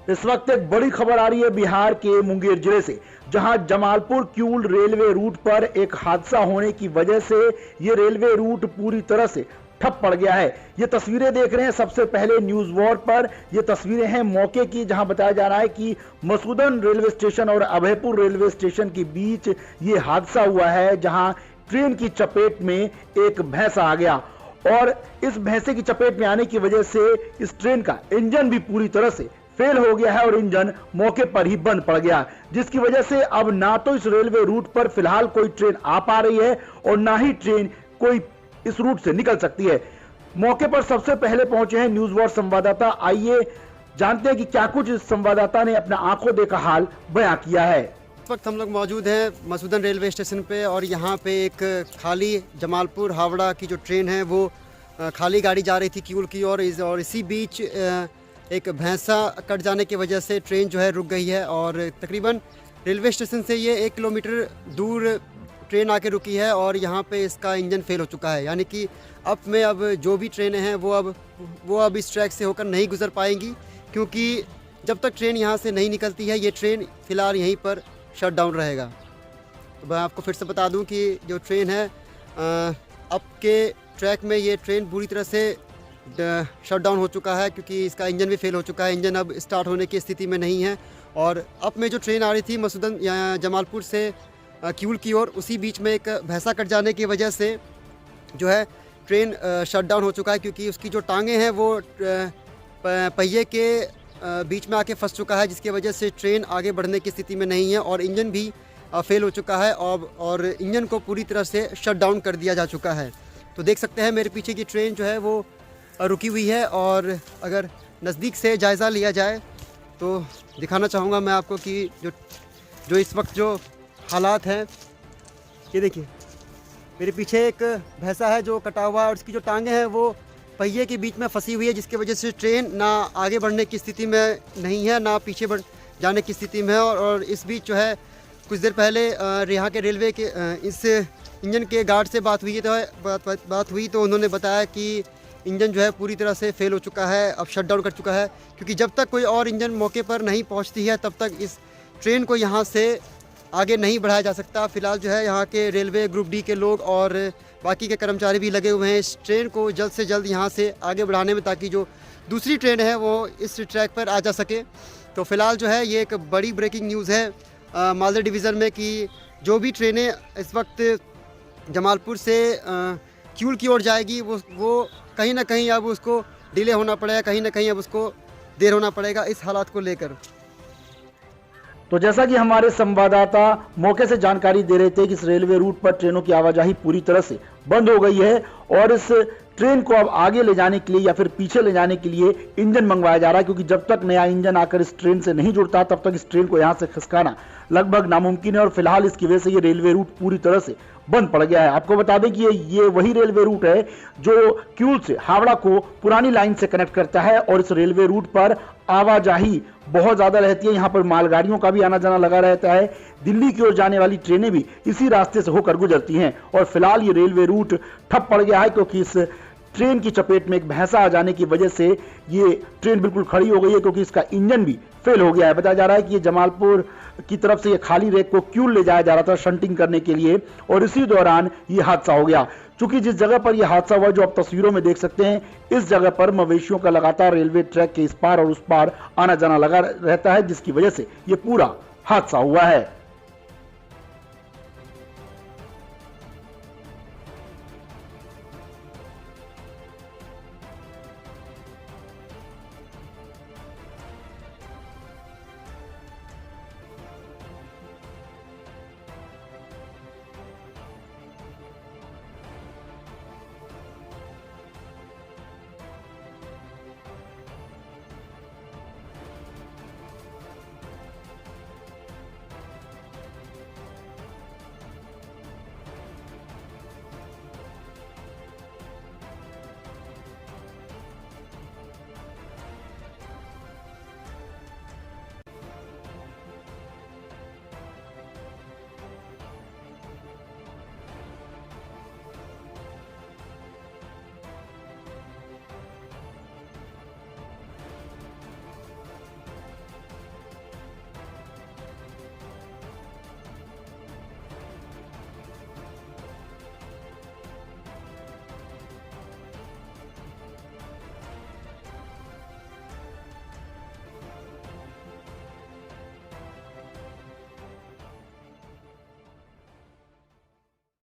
इस वक्त एक बड़ी खबर आ रही है बिहार के मुंगेर जिले से, जहां जमालपुर किऊल रेलवे रूट पर एक हादसा होने की वजह से ये रेलवे रूट पूरी तरह से ठप पड़ गया है। ये तस्वीरें देख रहे हैं सबसे पहले न्यूज वॉर पर। ये तस्वीरें हैं मौके की, जहां बताया जा रहा है कि मसूदन रेलवे स्टेशन और अभयपुर रेलवे स्टेशन के बीच ये हादसा हुआ है, जहां ट्रेन की चपेट में एक भैंस आ गया और इस भैंसे की चपेट में आने की वजह से इस ट्रेन का इंजन भी पूरी तरह से फेल हो गया है और इंजन मौके पर ही बंद पड़ गया, जिसकी वजह से अब ना तो इस रेलवे रूट पर फिलहाल कोई ट्रेन आ पा रही है और ना ही ट्रेन कोई इस रूट से निकल सकती है। मौके पर सबसे पहले पहुंचे हैं न्यूज वॉर संवाददाता। आइए जानते हैं कि क्या कुछ इस संवाददाता ने अपना आंखों देखा हाल बयां किया है। इस वक्त हम लोग मौजूद हैं मसूदन रेलवे स्टेशन पे और यहाँ पे एक खाली जमालपुर हावड़ा की जो ट्रेन है वो खाली गाड़ी जा रही थी किऊल की और इसी बीच एक भैंसा कट जाने की वजह से ट्रेन जो है रुक गई है और तकरीबन रेलवे स्टेशन से ये 1 किलोमीटर दूर ट्रेन आके रुकी है और यहाँ पे इसका इंजन फेल हो चुका है। यानी कि अब जो भी ट्रेनें हैं वो अब इस ट्रैक से होकर नहीं गुजर पाएंगी, क्योंकि जब तक ट्रेन यहाँ से नहीं निकलती है ये ट्रेन फ़िलहाल यहीं पर शट डाउन रहेगा। तो मैं आपको फिर से बता दूं कि जो ट्रेन है अब के ट्रैक में ये ट्रेन पूरी तरह से शट डाउन हो चुका है, क्योंकि इसका इंजन भी फेल हो चुका है। इंजन अब स्टार्ट होने की स्थिति में नहीं है और अब में जो ट्रेन आ रही थी मसूदन जमालपुर से किऊल की ओर, उसी बीच में एक भैंसा कट जाने की वजह से जो है ट्रेन शट डाउन हो चुका है, क्योंकि उसकी जो टांगें हैं वो पहिए के बीच में आके फंस चुका है, जिसकी वजह से ट्रेन आगे बढ़ने की स्थिति में नहीं है और इंजन भी फेल हो चुका है और इंजन को पूरी तरह से शट डाउन कर दिया जा चुका है। तो देख सकते हैं मेरे पीछे की ट्रेन जो है वो रुकी हुई है और अगर नज़दीक से जायज़ा लिया जाए तो दिखाना चाहूँगा मैं आपको कि जो इस वक्त जो हालात हैं, ये देखिए मेरे पीछे एक भैंसा है जो कटा हुआ है और इसकी जो टांगें हैं वो पहिए के बीच में फंसी हुई है, जिसकी वजह से ट्रेन ना आगे बढ़ने की स्थिति में नहीं है ना पीछे बढ़ जाने की स्थिति में है। और इस बीच जो है कुछ देर पहले यहाँ के रेलवे के इस इंजन के गार्ड से बात हुई तो उन्होंने बताया कि इंजन जो है पूरी तरह से फेल हो चुका है, अब शट डाउन कर चुका है, क्योंकि जब तक कोई और इंजन मौके पर नहीं पहुँचती है तब तक इस ट्रेन को यहाँ से आगे नहीं बढ़ाया जा सकता। फिलहाल जो है यहाँ के रेलवे ग्रुप डी के लोग और बाकी के कर्मचारी भी लगे हुए हैं इस ट्रेन को जल्द से जल्द यहाँ से आगे बढ़ाने में, ताकि जो दूसरी ट्रेन है वो इस ट्रैक पर आ जा सके। तो फिलहाल जो है ये एक बड़ी ब्रेकिंग न्यूज़ है मालदा डिवीज़न में कि जो भी ट्रेनें इस वक्त जमालपुर से किऊल की ओर जाएगी वो कहीं ना कहीं अब उसको डिले होना पड़ेगा, कहीं ना कहीं अब उसको देर होना पड़ेगा इस हालात को लेकर। तो जैसा कि हमारे संवाददाता मौके से जानकारी दे रहे थे कि इस रेलवे रूट पर ट्रेनों की आवाजाही पूरी तरह से बंद हो गई है और इस ट्रेन को अब आगे ले जाने के लिए या फिर पीछे ले जाने के लिए इंजन मंगवाया जा रहा है, क्योंकि जब तक नया इंजन आकर इस ट्रेन से नहीं जुड़ता तब तक इस ट्रेन को यहां से खिसकाना लगभग नामुमकिन है और फिलहाल इसकी वजह से ये रेलवे रूट पूरी तरह से बंद पड़ गया है। आपको बता दें कि ये वही रेलवे रूट है जो किऊल से हावड़ा को पुरानी लाइन से कनेक्ट करता है और इस रेलवे रूट पर आवाजाही बहुत ज्यादा रहती है। यहाँ पर मालगाड़ियों का भी आना जाना लगा रहता है। दिल्ली की ओर जाने वाली ट्रेनें भी इसी रास्ते से होकर गुजरती हैं और फिलहाल ये रेलवे रूट ठप पड़ गया है, क्योंकि इस ट्रेन की चपेट में एक भैंसा आ जाने की वजह से ये ट्रेन बिल्कुल खड़ी हो गई है, क्योंकि इसका इंजन भी फेल हो गया है। बताया जा रहा है कि ये जमालपुर की तरफ से ये खाली रेक को किऊल ले जाया जा रहा था शंटिंग करने के लिए और इसी दौरान ये हादसा हो गया। चूंकि जिस जगह पर यह हादसा हुआ जो आप तस्वीरों में देख सकते हैं, इस जगह पर मवेशियों का लगातार रेलवे ट्रैक के इस पार और उस पार आना जाना लगा रहता है, जिसकी वजह से ये पूरा हादसा हुआ है।